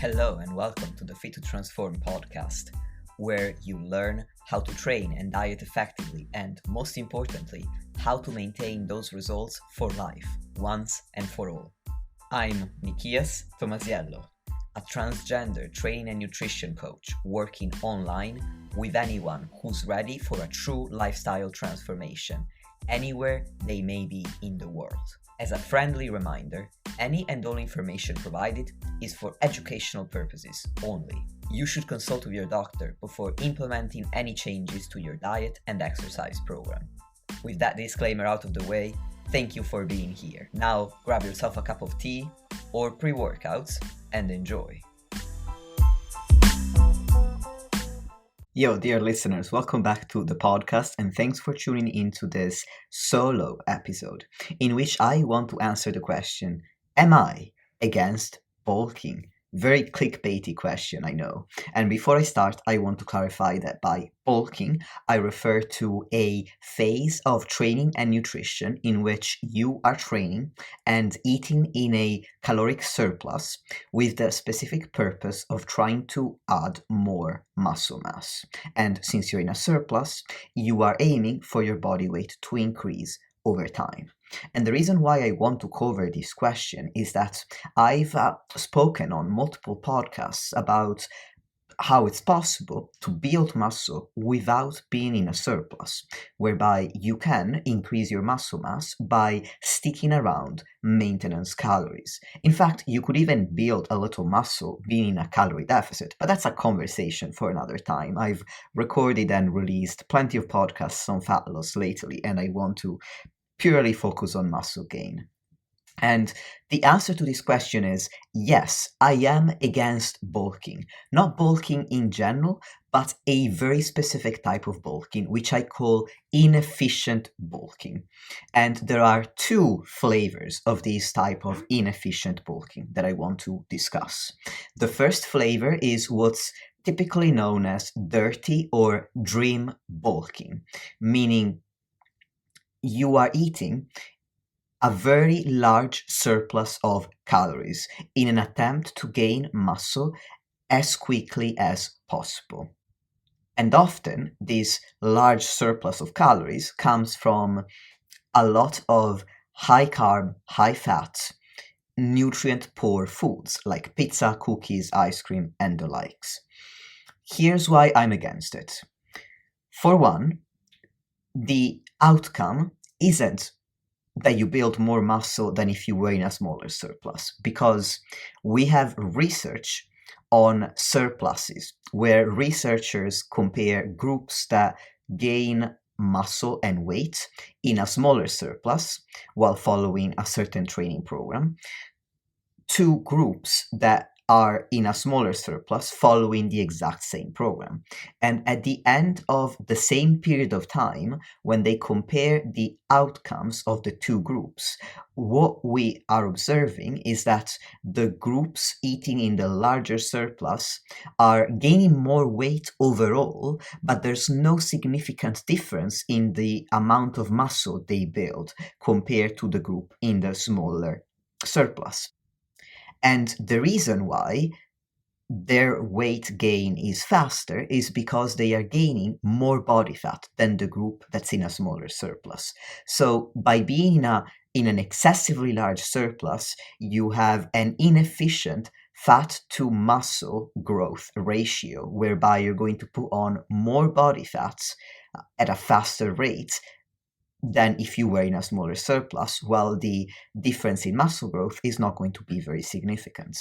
Hello and welcome to the Fit to Transform podcast, where you learn how to train and diet effectively and, most importantly, how to maintain those results for life, once and for all. I'm Nikias Tomasiello, a transgender training and nutrition coach working online with anyone who's ready for a true lifestyle transformation, anywhere they may be in the world. As a friendly reminder, any and all information provided is for educational purposes only. You should consult with your doctor before implementing any changes to your diet and exercise program. With that disclaimer out of the way, thank you for being here. Now grab yourself a cup of tea or pre-workouts and enjoy. Yo, dear listeners, welcome back to the podcast and thanks for tuning into this solo episode in which I want to answer the question, am I against bulking? Very clickbaity question, I know. And before I start, I want to clarify that by bulking, I refer to a phase of training and nutrition in which you are training and eating in a caloric surplus with the specific purpose of trying to add more muscle mass. And since you're in a surplus, you are aiming for your body weight to increase over time. And the reason why I want to cover this question is that I've spoken on multiple podcasts about how it's possible to build muscle without being in a surplus, whereby you can increase your muscle mass by sticking around maintenance calories. In fact, you could even build a little muscle being in a calorie deficit, but that's a conversation for another time. I've recorded and released plenty of podcasts on fat loss lately, and I want to purely focus on muscle gain. And the answer to this question is yes, I am against bulking. Not bulking in general, but a very specific type of bulking, which I call inefficient bulking. And there are two flavors of this type of inefficient bulking that I want to discuss. The first flavor is what's typically known as dirty or dream bulking, meaning you are eating a very large surplus of calories in an attempt to gain muscle as quickly as possible. And often this large surplus of calories comes from a lot of high carb, high fat, nutrient poor foods like pizza, cookies, ice cream, and the likes. Here's why I'm against it. For one, the outcome isn't that you build more muscle than if you were in a smaller surplus, because we have research on surpluses where researchers compare groups that gain muscle and weight in a smaller surplus while following a certain training program to groups that are in a smaller surplus following the exact same program. And at the end of the same period of time, when they compare the outcomes of the two groups, what we are observing is that the groups eating in the larger surplus are gaining more weight overall, but there's no significant difference in the amount of muscle they build compared to the group in the smaller surplus. And the reason why their weight gain is faster is because they are gaining more body fat than the group that's in a smaller surplus. So by being in an excessively large surplus, you have an inefficient fat to muscle growth ratio, whereby you're going to put on more body fats at a faster rate than if you were in a smaller surplus, while the difference in muscle growth is not going to be very significant.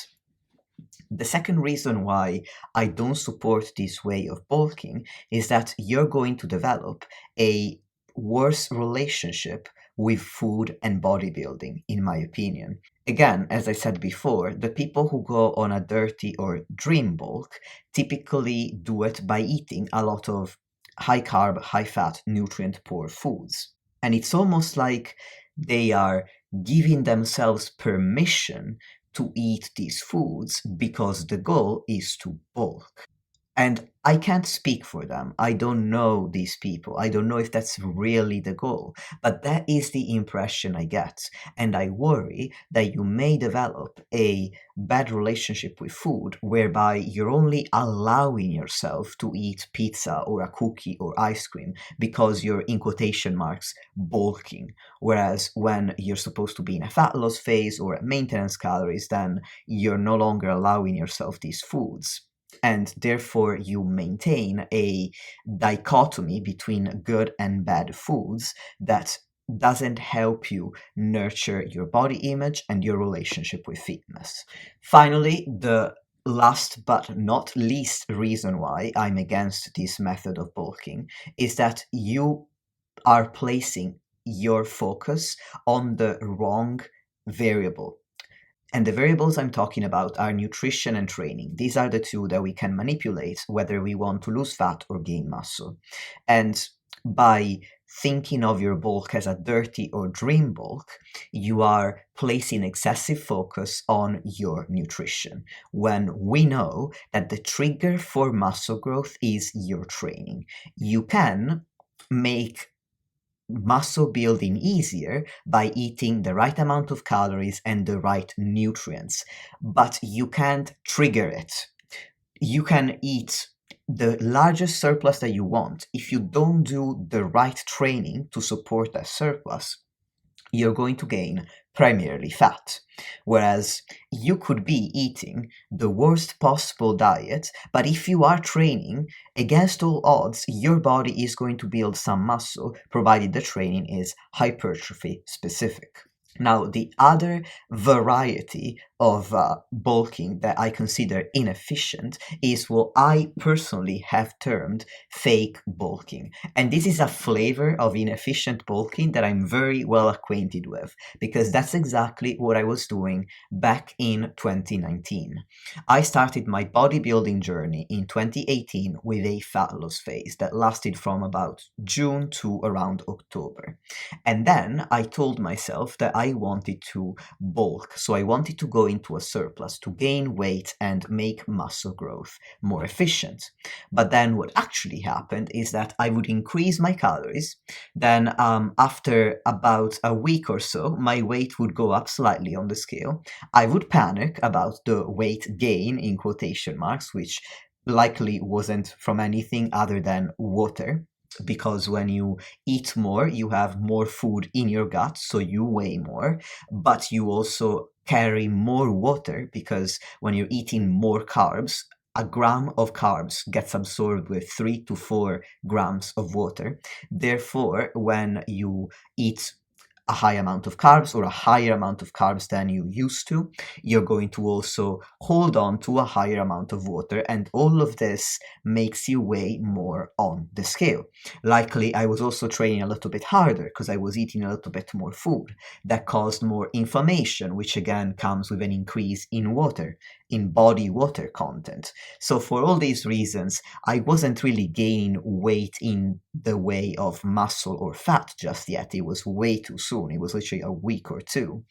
The second reason why I don't support this way of bulking is that you're going to develop a worse relationship with food and bodybuilding, in my opinion. Again, as I said before, the people who go on a dirty or dream bulk typically do it by eating a lot of high carb, high fat, nutrient poor foods. And it's almost like they are giving themselves permission to eat these foods because the goal is to bulk. And I can't speak for them. I don't know these people. I don't know if that's really the goal. But that is the impression I get. And I worry that you may develop a bad relationship with food whereby you're only allowing yourself to eat pizza or a cookie or ice cream because you're, in quotation marks, bulking. Whereas when you're supposed to be in a fat loss phase or at maintenance calories, then you're no longer allowing yourself these foods, and therefore you maintain a dichotomy between good and bad foods that doesn't help you nurture your body image and your relationship with fitness. Finally, the last but not least reason why I'm against this method of bulking is that you are placing your focus on the wrong variable. And the variables I'm talking about are nutrition and training. These are the two that we can manipulate whether we want to lose fat or gain muscle. And by thinking of your bulk as a dirty or dream bulk, you are placing excessive focus on your nutrition, when we know that the trigger for muscle growth is your training. You can make muscle building easier by eating the right amount of calories and the right nutrients, but you can't trigger it. You can eat the largest surplus that you want. If you don't do the right training to support that surplus, you're going to gain primarily fat. Whereas you could be eating the worst possible diet, but if you are training, against all odds, your body is going to build some muscle, provided the training is hypertrophy specific. Now, the other variety of bulking that I consider inefficient is what I personally have termed fake bulking. And this is a flavor of inefficient bulking that I'm very well acquainted with, because that's exactly what I was doing back in 2019. I started my bodybuilding journey in 2018 with a fat loss phase that lasted from about June to around October. And then I told myself that I wanted to bulk. So I wanted to go into a surplus to gain weight and make muscle growth more efficient. But then what actually happened is that I would increase my calories. Then after about a week or so, my weight would go up slightly on the scale. I would panic about the weight gain, in quotation marks, which likely wasn't from anything other than water, because when you eat more, you have more food in your gut, so you weigh more, but you also carry more water, because when you're eating more carbs, a gram of carbs gets absorbed with 3 to 4 grams of water. Therefore, when you eat a high amount of carbs, or a higher amount of carbs than you used to, you're going to also hold on to a higher amount of water, and all of this makes you weigh more on the scale. Likely, I was also training a little bit harder because I was eating a little bit more food. That caused more inflammation, which again comes with an increase in water, in body water content. So for all these reasons, I wasn't really gaining weight in the way of muscle or fat just yet. It was way too soon. It was literally a week or two.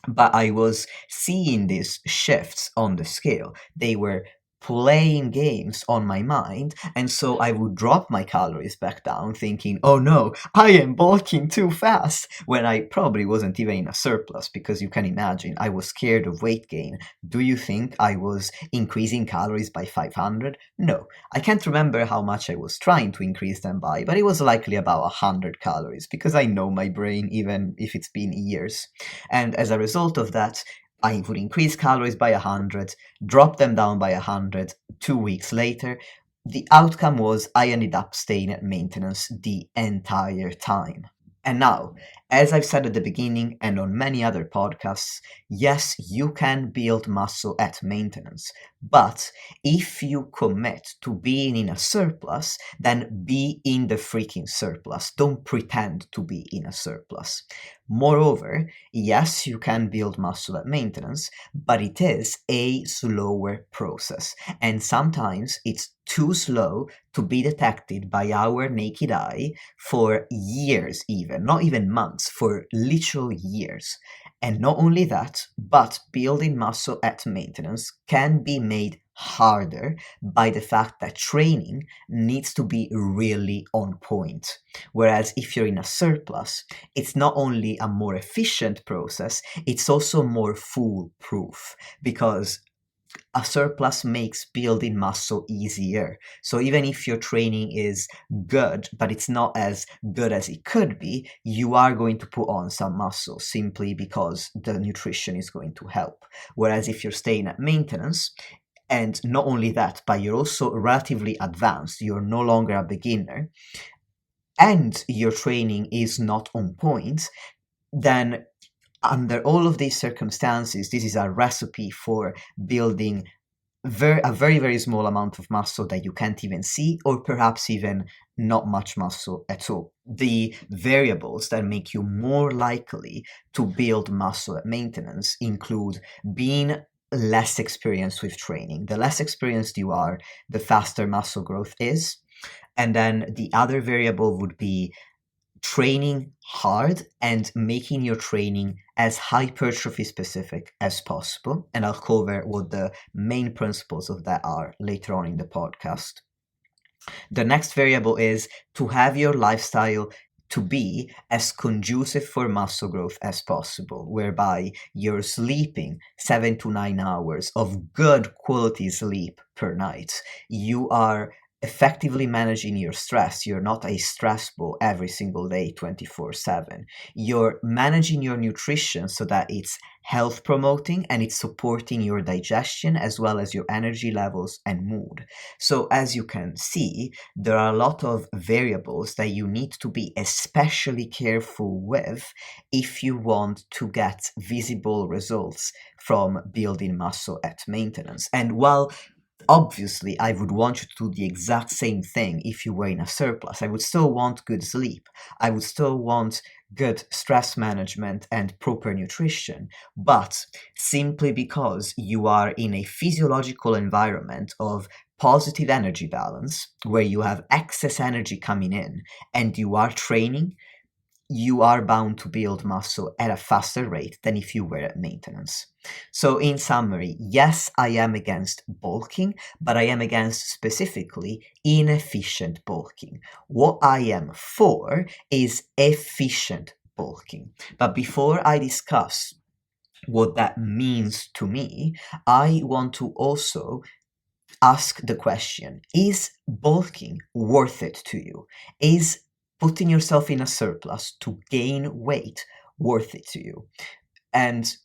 But I was seeing these shifts on the scale. They were playing games on my mind, and so I would drop my calories back down thinking, oh no, I am bulking too fast, when I probably wasn't even in a surplus, because you can imagine I was scared of weight gain. Do you think I was increasing calories by 500? No. I can't remember how much I was trying to increase them by, but it was likely about 100 calories, because I know my brain, even if it's been years. And as a result of that, I would increase calories by 100, drop them down by 100. 2 weeks later, the outcome was I ended up staying at maintenance the entire time. And now, as I've said at the beginning and on many other podcasts, yes, you can build muscle at maintenance, but if you commit to being in a surplus, then be in the freaking surplus. Don't pretend to be in a surplus. Moreover, yes, you can build muscle at maintenance, but it is a slower process, and sometimes it's too slow to be detected by our naked eye for years, even, not even months, for literal years. And not only that, but building muscle at maintenance can be made harder by the fact that training needs to be really on point. Whereas if you're in a surplus, it's not only a more efficient process, it's also more foolproof, because a surplus makes building muscle easier. So even if your training is good, but it's not as good as it could be, you are going to put on some muscle simply because the nutrition is going to help. Whereas if you're staying at maintenance, and not only that, but you're also relatively advanced, you're no longer a beginner, and your training is not on point, then under all of these circumstances, this is a recipe for building a very, very small amount of muscle that you can't even see, or perhaps even not much muscle at all. The variables that make you more likely to build muscle at maintenance include being less experienced with training. The less experienced you are, the faster muscle growth is. And then the other variable would be training hard and making your training as hypertrophy specific as possible. And I'll cover what the main principles of that are later on in the podcast. The next variable is to have your lifestyle to be as conducive for muscle growth as possible, whereby you're sleeping 7 to 9 hours of good quality sleep per night. You are effectively managing your stress. You're not a stress ball every single day, 24/7. You're managing your nutrition so that it's health promoting and it's supporting your digestion as well as your energy levels and mood. So as you can see, there are a lot of variables that you need to be especially careful with if you want to get visible results from building muscle at maintenance. And while obviously I would want you to do the exact same thing if you were in a surplus, I would still want good sleep. I would still want good stress management and proper nutrition. But simply because you are in a physiological environment of positive energy balance, where you have excess energy coming in and you are training, you are bound to build muscle at a faster rate than if you were at maintenance. So in summary, yes, I am against bulking, but I am against specifically inefficient bulking. What I am for is efficient bulking. But before I discuss what that means to me, I want to also ask the question, is bulking worth it to you? Is putting yourself in a surplus to gain weight worth it to you? And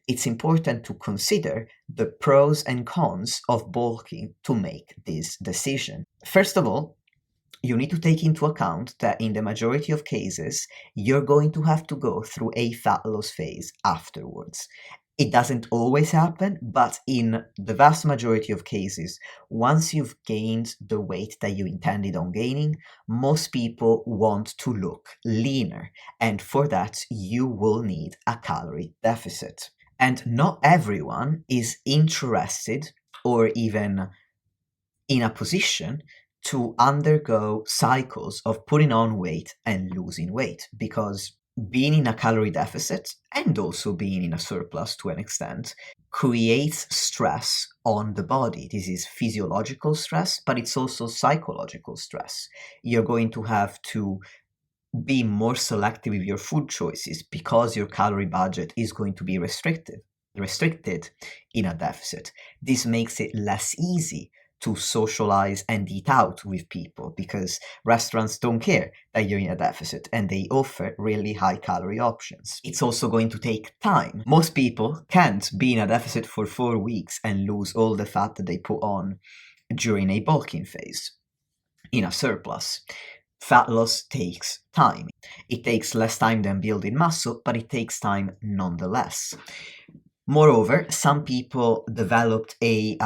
it's important to consider the pros and cons of bulking to make this decision. First of all, you need to take into account that in the majority of cases, you're going to have to go through a fat loss phase afterwards. It doesn't always happen, but in the vast majority of cases, once you've gained the weight that you intended on gaining, most people want to look leaner. And for that, you will need a calorie deficit. And not everyone is interested or even in a position to undergo cycles of putting on weight and losing weight, because being in a calorie deficit and also being in a surplus to an extent creates stress on the body. This is physiological stress, but it's also psychological stress. You're going to have to be more selective with your food choices because your calorie budget is going to be restricted in a deficit. This makes it less easy to socialize and eat out with people because restaurants don't care that you're in a deficit and they offer really high calorie options. It's also going to take time. Most people can't be in a deficit for 4 weeks and lose all the fat that they put on during a bulking phase. In a surplus, fat loss takes time. It takes less time than building muscle, but it takes time nonetheless. Moreover, some people developed a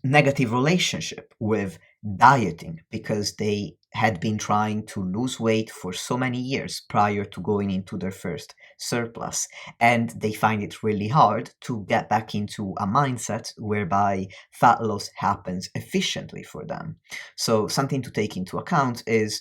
negative relationship with dieting because they had been trying to lose weight for so many years prior to going into their first surplus, and they find it really hard to get back into a mindset whereby fat loss happens efficiently for them. So something to take into account is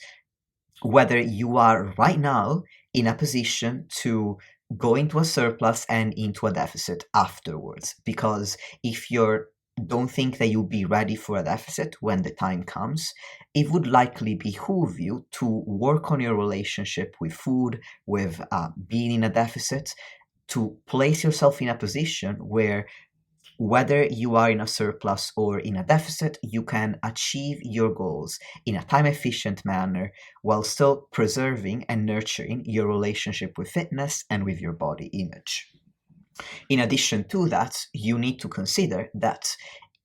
whether you are right now in a position to go into a surplus and into a deficit afterwards, because if you're don't think that you'll be ready for a deficit when the time comes, it would likely behoove you to work on your relationship with food, with being in a deficit, to place yourself in a position where whether you are in a surplus or in a deficit, you can achieve your goals in a time-efficient manner while still preserving and nurturing your relationship with fitness and with your body image. In addition to that, you need to consider that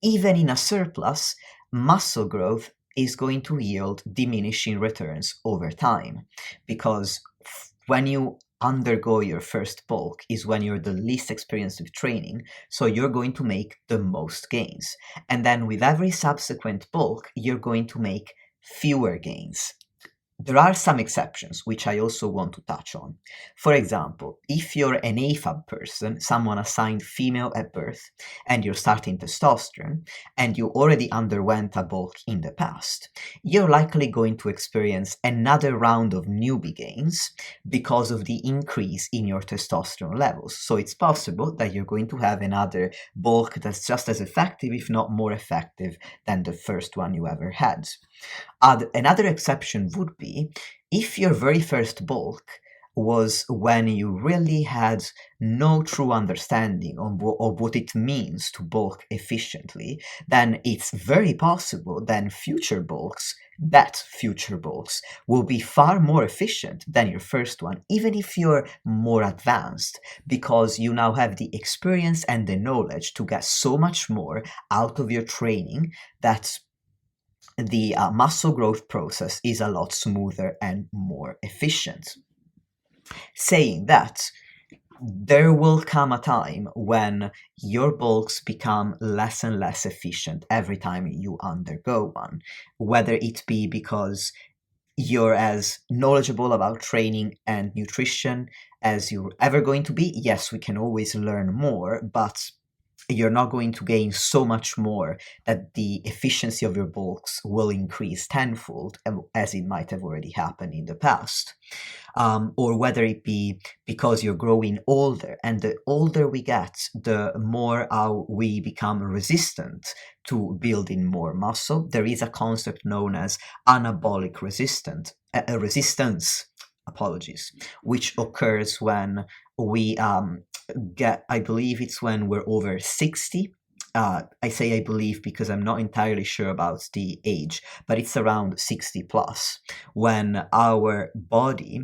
even in a surplus, muscle growth is going to yield diminishing returns over time, because when you undergo your first bulk is when you're the least experienced with training, so you're going to make the most gains. And then with every subsequent bulk, you're going to make fewer gains. There are some exceptions, which I also want to touch on. For example, if you're an AFAB person, someone assigned female at birth, and you're starting testosterone, and you already underwent a bulk in the past, you're likely going to experience another round of newbie gains because of the increase in your testosterone levels. So it's possible that you're going to have another bulk that's just as effective, if not more effective, than the first one you ever had. Another exception would be if your very first bulk was when you really had no true understanding of what it means to bulk efficiently, then it's very possible that future bulks will be far more efficient than your first one, even if you're more advanced, because you now have the experience and the knowledge to get so much more out of your training that the muscle growth process is a lot smoother and more efficient. Saying that, there will come a time when your bulks become less and less efficient every time you undergo one, whether it be because you're as knowledgeable about training and nutrition as you're ever going to be. Yes, we can always learn more, but you're not going to gain so much more that the efficiency of your bulks will increase tenfold, as it might have already happened in the past. Or whether it be because you're growing older, and the older we get, the more we become resistant to building more muscle. There is a concept known as anabolic resistance, which occurs when we I believe it's when we're over 60. I say I believe because I'm not entirely sure about the age, but it's around 60 plus, when our body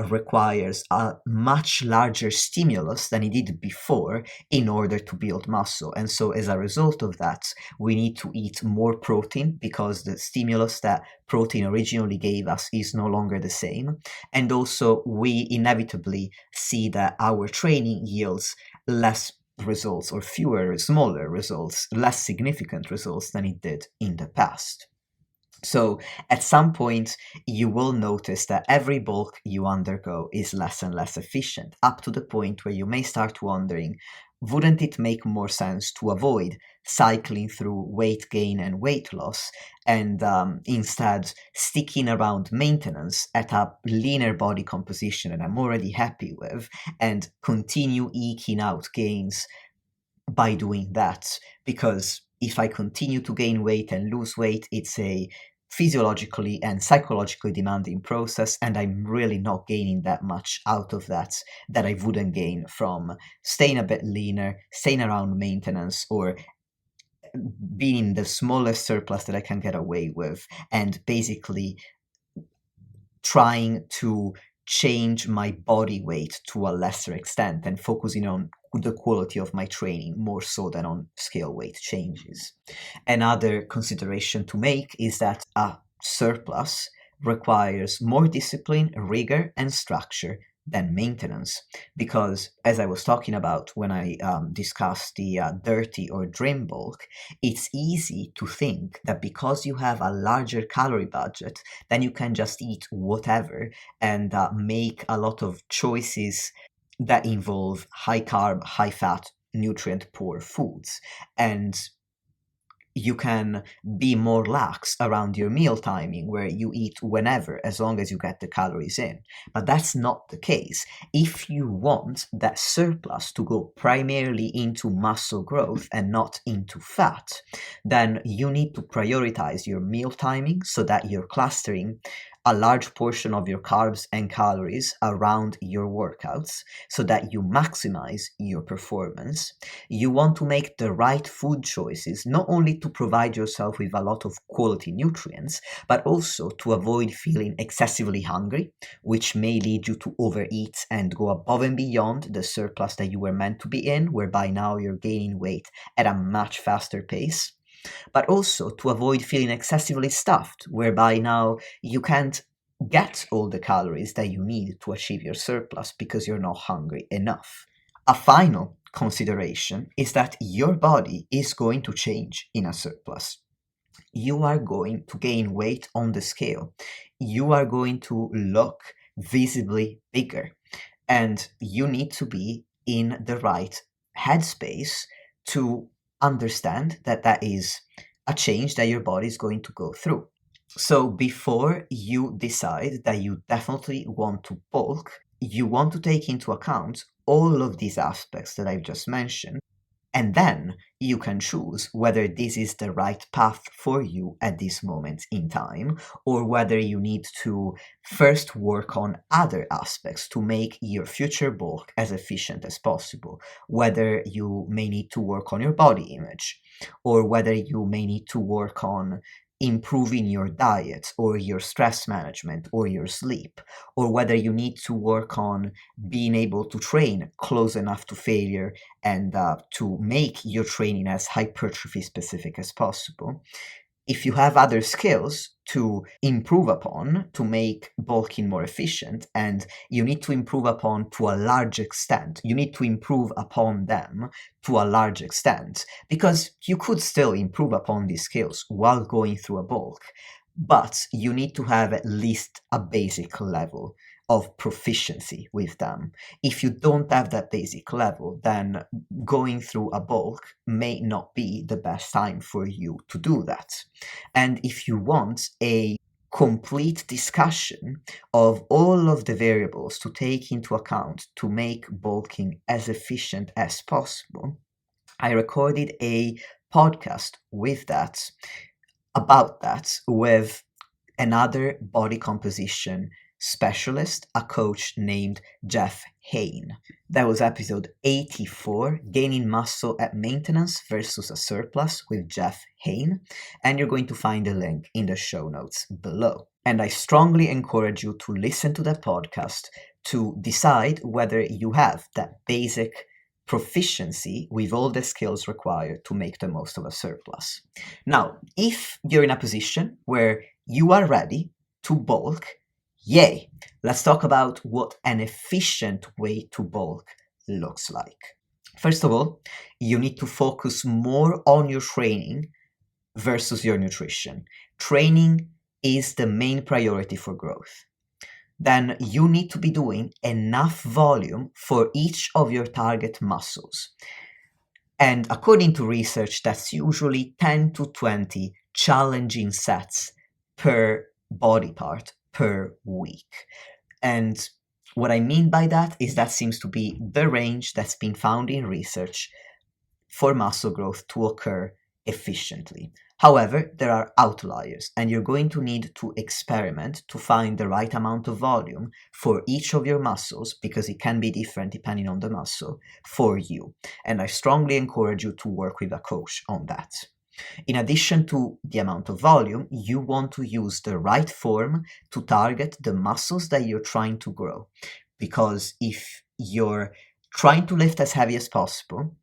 requires a much larger stimulus than it did before in order to build muscle. And so as a result of that, we need to eat more protein because the stimulus that protein originally gave us is no longer the same. And also we inevitably see that our training yields less results, or fewer, smaller results, less significant results than it did in the past. So at some point, you will notice that every bulk you undergo is less and less efficient, up to the point where you may start wondering, wouldn't it make more sense to avoid cycling through weight gain and weight loss, and instead sticking around maintenance at a leaner body composition that I'm already happy with, and continue eking out gains by doing that? Because if I continue to gain weight and lose weight, it's a physiologically and psychologically demanding process, and I'm really not gaining that much out of that I wouldn't gain from staying a bit leaner, staying around maintenance, or being in the smallest surplus that I can get away with, and basically trying to change my body weight to a lesser extent and focusing on the quality of my training more so than on scale weight changes. Another consideration to make is that a surplus requires more discipline, rigor, and structure than maintenance, because as I was talking about when I discussed the dirty or dream bulk, it's easy to think that because you have a larger calorie budget, then you can just eat whatever and make a lot of choices that involve high carb, high fat, nutrient poor foods. And you can be more lax around your meal timing, where you eat whenever, as long as you get the calories in. But that's not the case. If you want that surplus to go primarily into muscle growth and not into fat, then you need to prioritize your meal timing so that you're clustering a large portion of your carbs and calories around your workouts so that you maximize your performance. You want to make the right food choices, not only to provide yourself with a lot of quality nutrients, but also to avoid feeling excessively hungry, which may lead you to overeat and go above and beyond the surplus that you were meant to be in, whereby now you're gaining weight at a much faster pace. But also to avoid feeling excessively stuffed, whereby now you can't get all the calories that you need to achieve your surplus because you're not hungry enough. A final consideration is that your body is going to change in a surplus. You are going to gain weight on the scale. You are going to look visibly bigger. And you need to be in the right headspace to understand that that is a change that your body is going to go through. So before you decide that you definitely want to bulk, you want to take into account all of these aspects that I've just mentioned, and then you can choose whether this is the right path for you at this moment in time, or whether you need to first work on other aspects to make your future bulk as efficient as possible. Whether you may need to work on your body image, or whether you may need to work on improving your diet or your stress management or your sleep, or whether you need to work on being able to train close enough to failure and to make your training as hypertrophy specific as possible. If you have other skills to improve upon to make bulking more efficient, and you need to improve upon to a large extent, you need to improve upon them to a large extent, because you could still improve upon these skills while going through a bulk, but you need to have at least a basic level of proficiency with them. If you don't have that basic level, then going through a bulk may not be the best time for you to do that. And if you want a complete discussion of all of the variables to take into account to make bulking as efficient as possible, I recorded a podcast about that with another body composition specialist, a coach named Jeff Hain. That was episode 84, Gaining Muscle at Maintenance versus a Surplus with Jeff Hain, and you're going to find the link in the show notes below. And I strongly encourage you to listen to that podcast to decide whether you have that basic proficiency with all the skills required to make the most of a surplus. Now, if you're in a position where you are ready to bulk, yay! Let's talk about what an efficient way to bulk looks like. First of all, you need to focus more on your training versus your nutrition. Training is the main priority for growth. Then you need to be doing enough volume for each of your target muscles. And according to research, that's usually 10 to 20 challenging sets per body part per week. And what I mean by that is that seems to be the range that's been found in research for muscle growth to occur efficiently. However, there are outliers, and you're going to need to experiment to find the right amount of volume for each of your muscles, because it can be different depending on the muscle for you. And I strongly encourage you to work with a coach on that. In addition to the amount of volume, you want to use the right form to target the muscles that you're trying to grow. Because if you're trying to lift as heavy as possible,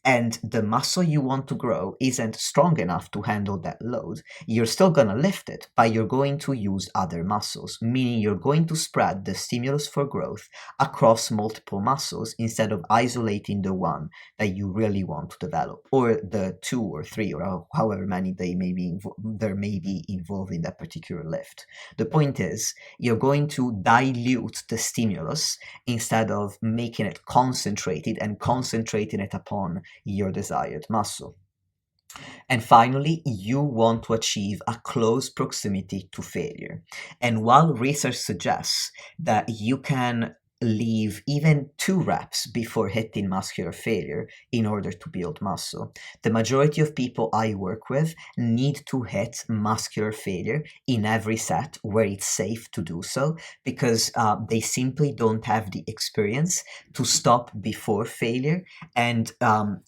and the muscle you want to grow isn't strong enough to handle that load, you're still going to lift it, but you're going to use other muscles, meaning you're going to spread the stimulus for growth across multiple muscles instead of isolating the one that you really want to develop, or the 2 or 3 or however many there may be involved in that particular lift. The point is, you're going to dilute the stimulus instead of making it concentrated and concentrating it upon your desired muscle. And finally, you want to achieve a close proximity to failure. And while research suggests that you can leave even 2 reps before hitting muscular failure in order to build muscle, the majority of people I work with need to hit muscular failure in every set where it's safe to do so, because they simply don't have the experience to stop before failure and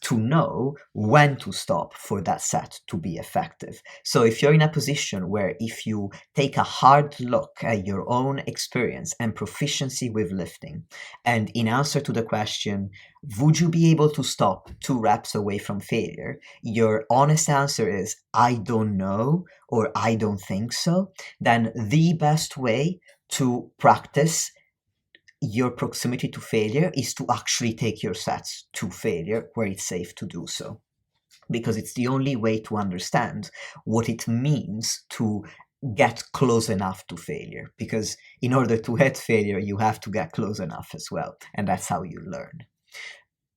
to know when to stop for that set to be effective. So if you're in a position where if you take a hard look at your own experience and proficiency with lifting, and in answer to the question, would you be able to stop 2 reps away from failure? Your honest answer is, I don't know, or I don't think so. Then the best way to practice your proximity to failure is to actually take your sets to failure where it's safe to do so, because it's the only way to understand what it means to get close enough to failure, because in order to hit failure you have to get close enough as well, and that's how you learn.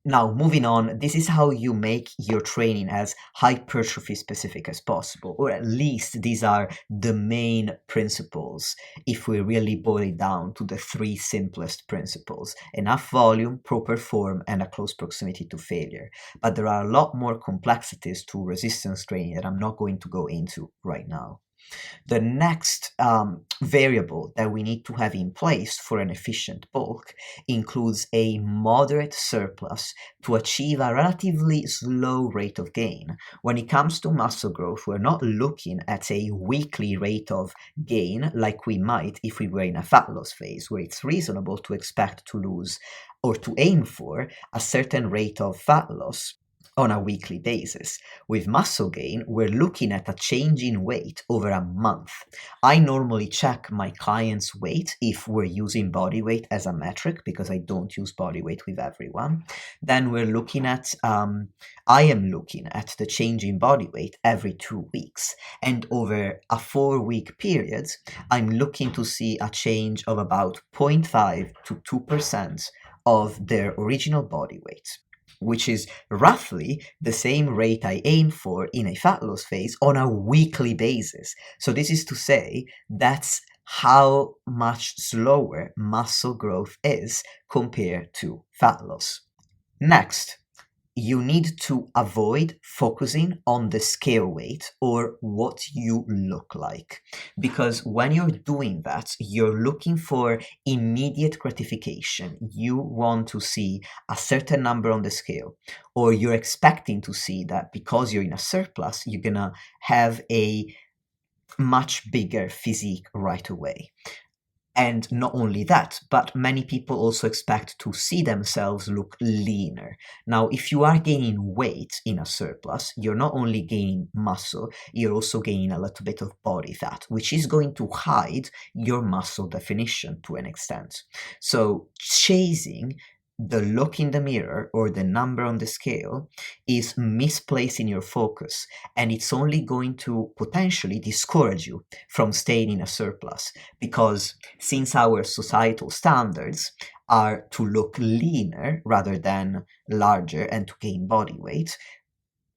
Now, moving on, this is how you make your training as hypertrophy specific as possible, or at least these are the main principles if we really boil it down to the 3 simplest principles: enough volume, proper form, and a close proximity to failure. But there are a lot more complexities to resistance training that I'm not going to go into right now. The next variable that we need to have in place for an efficient bulk includes a moderate surplus to achieve a relatively slow rate of gain. When it comes to muscle growth, we're not looking at a weekly rate of gain like we might if we were in a fat loss phase, where it's reasonable to expect to lose or to aim for a certain rate of fat loss on a weekly basis. With muscle gain, we're looking at a change in weight over a month. I normally check my client's weight if we're using body weight as a metric, because I don't use body weight with everyone. Then we're looking at, I am looking at the change in body weight every 2 weeks. And over a 4-week period, I'm looking to see a change of about 0.5 to 2% of their original body weight, which is roughly the same rate I aim for in a fat loss phase on a weekly basis. So this is to say that's how much slower muscle growth is compared to fat loss. Next, you need to avoid focusing on the scale weight or what you look like, because when you're doing that, you're looking for immediate gratification. You want to see a certain number on the scale, or you're expecting to see that because you're in a surplus, you're gonna have a much bigger physique right away. And not only that, but many people also expect to see themselves look leaner. Now, if you are gaining weight in a surplus, you're not only gaining muscle, you're also gaining a little bit of body fat, which is going to hide your muscle definition to an extent. So chasing the look in the mirror or the number on the scale is misplacing your focus, and it's only going to potentially discourage you from staying in a surplus, because since our societal standards are to look leaner rather than larger and to gain body weight,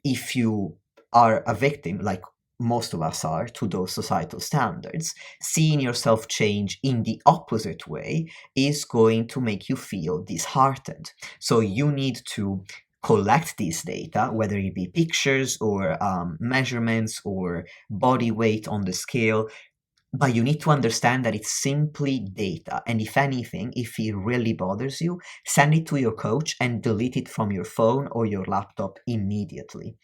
if you are a victim, like most of us are, to those societal standards, seeing yourself change in the opposite way is going to make you feel disheartened. So you need to collect these data, whether it be pictures or measurements or body weight on the scale, but you need to understand that it's simply data. And if anything, if it really bothers you, send it to your coach and delete it from your phone or your laptop immediately.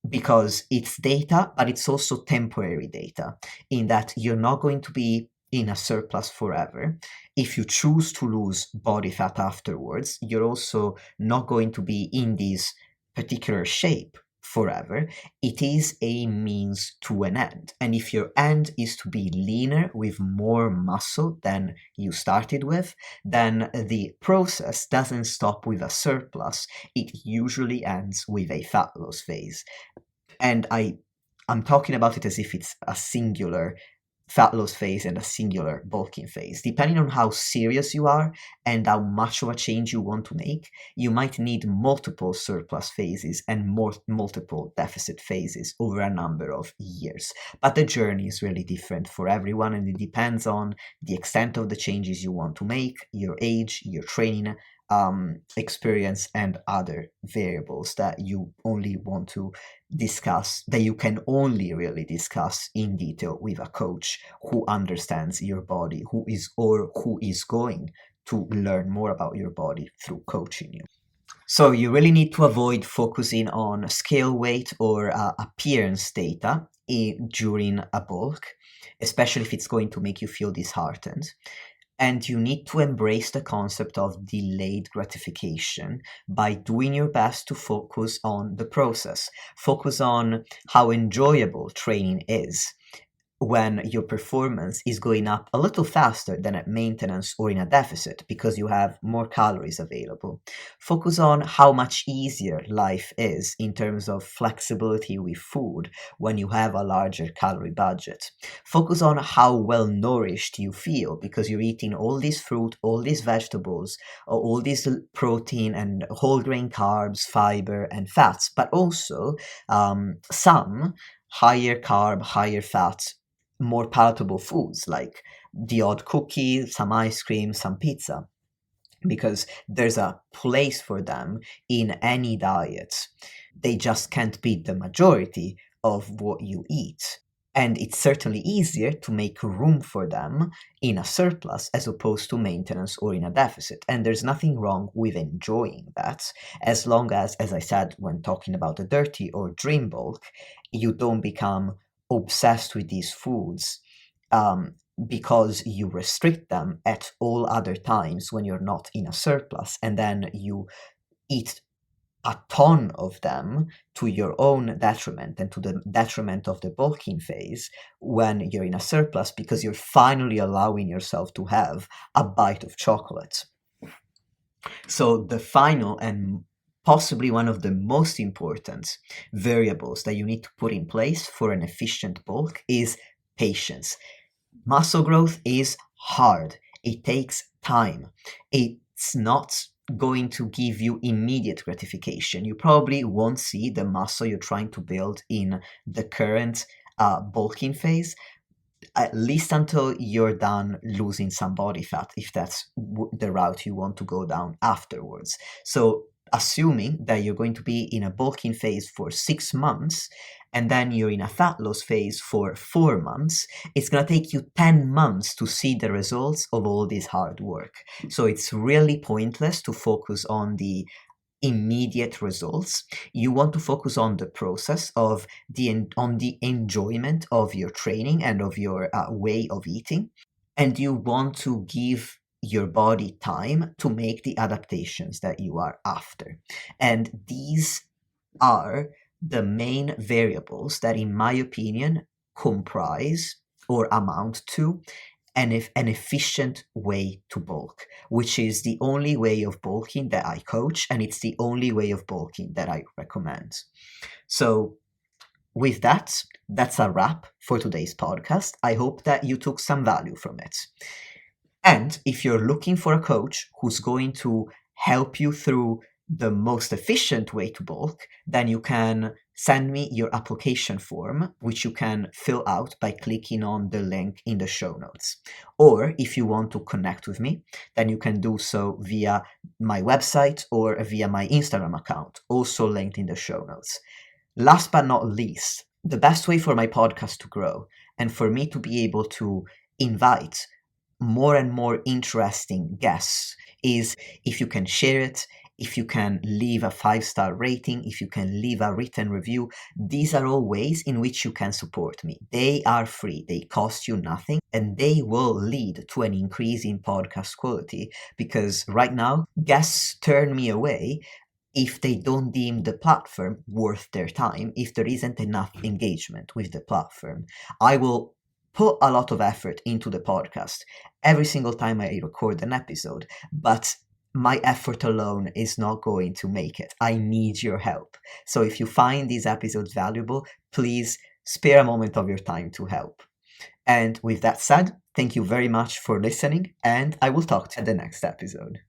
Because it's data, but it's also temporary data, in that you're not going to be in a surplus forever. If you choose to lose body fat afterwards, you're also not going to be in this particular shape forever. It is a means to an end. And if your end is to be leaner with more muscle than you started with, then the process doesn't stop with a surplus. It usually ends with a fat loss phase. And I'm talking about it as if it's a singular fat loss phase and a singular bulking phase. Depending on how serious you are and how much of a change you want to make, you might need multiple surplus phases and multiple deficit phases over a number of years. But the journey is really different for everyone, and it depends on the extent of the changes you want to make, your age, your training experience, and other variables that you only want to discuss, that you can only really discuss in detail with a coach who understands your body, who is going to learn more about your body through coaching you. So you really need to avoid focusing on scale weight or appearance data during a bulk, especially if it's going to make you feel disheartened. And you need to embrace the concept of delayed gratification by doing your best to focus on the process. Focus on how enjoyable training is when your performance is going up a little faster than at maintenance or in a deficit because you have more calories available. Focus on how much easier life is in terms of flexibility with food when you have a larger calorie budget. Focus on how well nourished you feel because you're eating all this fruit, all these vegetables, all this protein and whole grain carbs, fiber and fats, but also some higher carb, higher fat, more palatable foods like the odd cookie, some ice cream, some pizza, because there's a place for them in any diet. They just can't be the majority of what you eat. And it's certainly easier to make room for them in a surplus as opposed to maintenance or in a deficit. And there's nothing wrong with enjoying that, as long as I said, when talking about the dirty or dream bulk, you don't become obsessed with these foods because you restrict them at all other times when you're not in a surplus, and then you eat a ton of them to your own detriment and to the detriment of the bulking phase when you're in a surplus because you're finally allowing yourself to have a bite of chocolate. So the final and possibly one of the most important variables that you need to put in place for an efficient bulk is patience. Muscle growth is hard. It takes time. It's not going to give you immediate gratification. You probably won't see the muscle you're trying to build in the current bulking phase, at least until you're done losing some body fat, if that's the route you want to go down afterwards. So assuming that you're going to be in a bulking phase for 6 months and then you're in a fat loss phase for 4 months, it's going to take you 10 months to see the results of all this hard work. So it's really pointless to focus on the immediate results. You want to focus on the process of the enjoyment of your training and of your way of eating, and you want to give your body time to make the adaptations that you are after. And these are the main variables that, in my opinion, comprise or amount to an efficient way to bulk, which is the only way of bulking that I coach, and it's the only way of bulking that I recommend. So with that, that's a wrap for today's podcast. I hope that you took some value from it. And if you're looking for a coach who's going to help you through the most efficient way to bulk, then you can send me your application form, which you can fill out by clicking on the link in the show notes. Or if you want to connect with me, then you can do so via my website or via my Instagram account, also linked in the show notes. Last but not least, the best way for my podcast to grow and for me to be able to invite more and more interesting guests is if you can share it, if you can leave a 5-star rating, if you can leave a written review. These are all ways in which you can support me. They are free, they cost you nothing, and they will lead to an increase in podcast quality, because right now guests turn me away if they don't deem the platform worth their time, if there isn't enough engagement with the platform. I will put a lot of effort into the podcast every single time I record an episode, but my effort alone is not going to make it. I need your help. So if you find these episodes valuable, please spare a moment of your time to help. And with that said, thank you very much for listening, and I will talk to you at the next episode.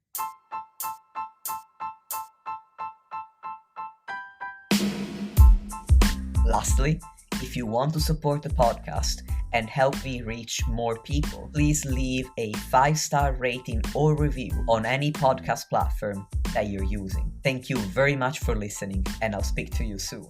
Lastly, if you want to support the podcast and help me reach more people, please leave a 5-star rating or review on any podcast platform that you're using. Thank you very much for listening, and I'll speak to you soon.